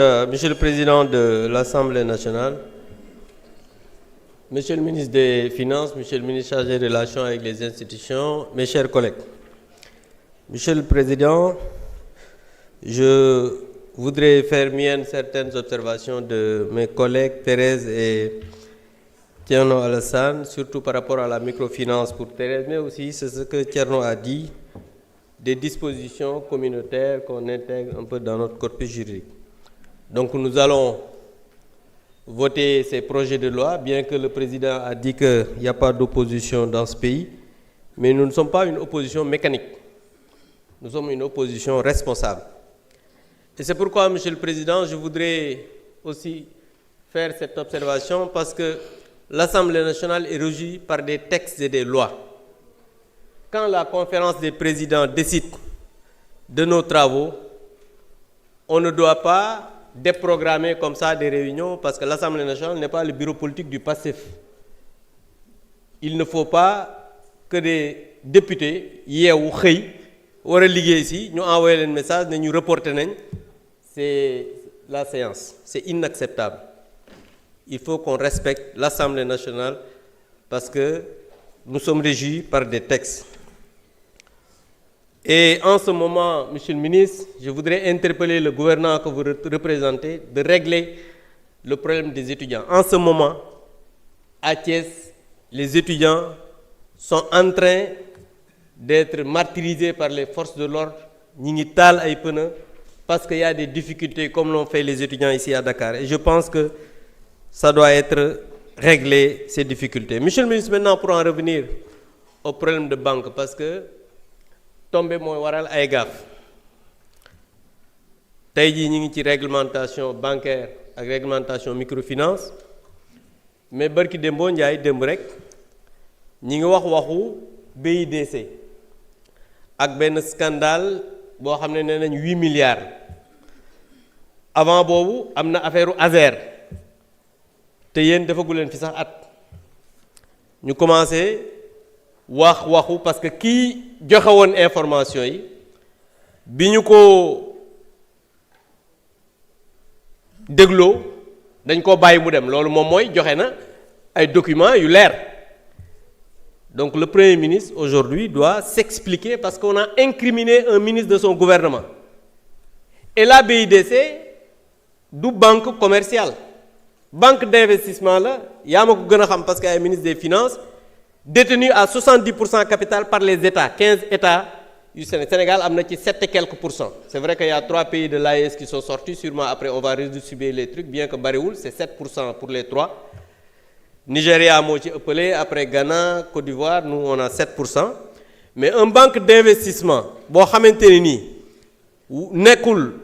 Monsieur le Président de l'Assemblée nationale, Monsieur le ministre des Finances, Monsieur le ministre chargé des relations avec les institutions, mes chers collègues. Monsieur le Président, je voudrais faire mienne certaines observations de mes collègues Thérèse et Thierno Alassane, surtout par rapport à la microfinance pour Thérèse, mais aussi c'est ce que Thierno a dit, des dispositions communautaires qu'on intègre un peu dans notre corpus juridique. Donc nous allons voter ces projets de loi, bien que le président a dit qu'il n'y a pas d'opposition dans ce pays, mais nous ne sommes pas une opposition mécanique. Nous sommes une opposition responsable. Et c'est pourquoi, Monsieur le Président, je voudrais aussi faire cette observation parce que l'Assemblée nationale est régie par des textes et des lois. Quand la conférence des présidents décide de nos travaux, on ne doit pas déprogrammer comme ça des réunions parce que l'Assemblée nationale n'est pas le bureau politique du PASTEF. Il ne faut pas que des députés yeewu xëy war a liggéey si ñu envoyé leen message ne ñu reporté nañ c'est la séance. C'est inacceptable. Il faut qu'on respecte l'Assemblée nationale parce que nous sommes régis par des textes. Et en ce moment, Monsieur le ministre, je voudrais interpeller le gouvernement que vous représentez de régler le problème des étudiants. En ce moment, à Thiès, les étudiants sont en train d'être martyrisés par les forces de l'ordre, ñi ngi taal ay pneus, parce qu'il y a des difficultés comme l'ont fait les étudiants ici à Dakar. Et je pense que ça doit être réglé, ces difficultés. Monsieur le ministre, maintenant pour en revenir au problème de banque, parce que tombé mooy waral ay gaaf tey jii ñu ngi ci réglementation bancaire ak réglementation microfinance mais barki démboo njaay démb rek ñi ngi waxu BIDC ak benn scandale boo xam ne nee nañ 8 milliards avant boobu am na affaire Azer te yéen defagu leen fi sax at ñu commencé waxu parce que kii joxe woon information yi bi ñu ko dégloo dañ ko bàyyi mu dem loolu moom mooy joxe na ay documents yu leer donc le Premier ministre aujourd'hui doit s'expliquer parce qu'on a incriminé un ministre de son gouvernement et la BIDC du banque commerciale banque d'investissement la yaa ma ko gën a xam parce que ay ministre des finances détenu à 70% capital par les États 15 États du Sénégal am na ci 7 et quelques %. C'est vrai qu'il y a 3 pays de l'AES qui sont sortis, sûrement après on va redistribuer les trucs, bien que bariwul c'est 7% pour les 3. Nigeria moo ci ëppale, après Ghana, Côte d'Ivoire, nous on a 7%. Mais un banque d'investissement boo xamante ne nii nekkul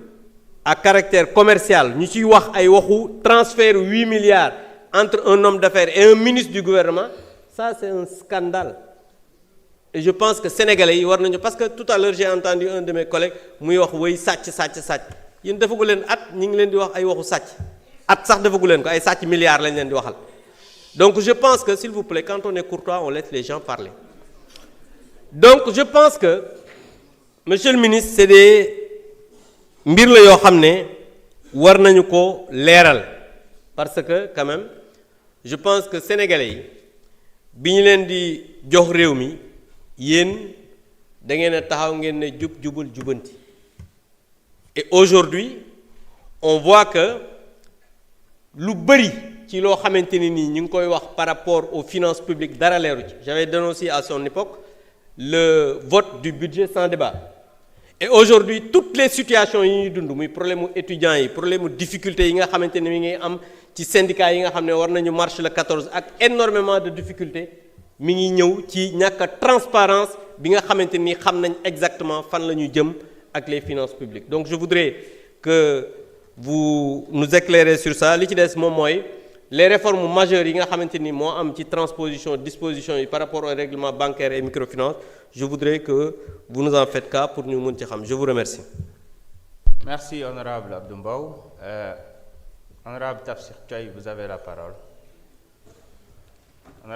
à caractère commercial ñu ciy wax ay waxu transfert 8 milliards entre un homme d'affaires et un ministre du gouvernement. Ça, c'est un scandale. Et je pense que Sénégalais, parce que tout à l'heure, j'ai entendu un de mes collègues, muy wax way sàcc. Yéen defagu leen at ñi ngi leen di wax ay waxu sàcc. At sax defagu leen ko ay sàcc milliards lañ leen di waxal. Donc je pense que s'il vous plaît, quand on est courtois, on laisse les gens parler. Donc je pense que Monsieur le ministre, c'est des mbir la yoo xam ne war nañu ko leeral parce que quand même, je pense que Sénégalais yi bi ñu leen di jox réew mi yéen da ngeen a taxaw ngeen ne jubul jubanti et aujourd'hui on voit que lu bëri ci loo xamante ni nii ñu ngi koy wax par rapport aux finances publiques dara leeru ci j'avais dénoncé à son époque le vote du budget sans débat et aujourd'hui toutes les situations yi ñuy dund muy problème mu étudiants yi problème mu difficultés yi nga xamante ne mi ngi am ci syndicats yi nga xam ne war nañu marche le 14 ak énormément de difficultés mi ngi ñëw ci ñàkk transparence bi nga xamante ni xam nañ exactement fan la ñu jëm ak les finances publiques donc je voudrais que vous nous éclairez sur ça li ci des moom mooy les réformes majeures yi nga xamante ni moo am ci transposition dispositions yi par rapport au règlement bancaire et microfinance je voudrais que vous nous en faites cas pour ñu mën ci xam je vous remercie. Merci honorable Abdou Mbow. Honorable Tafsir Thioye, vous avez la parole.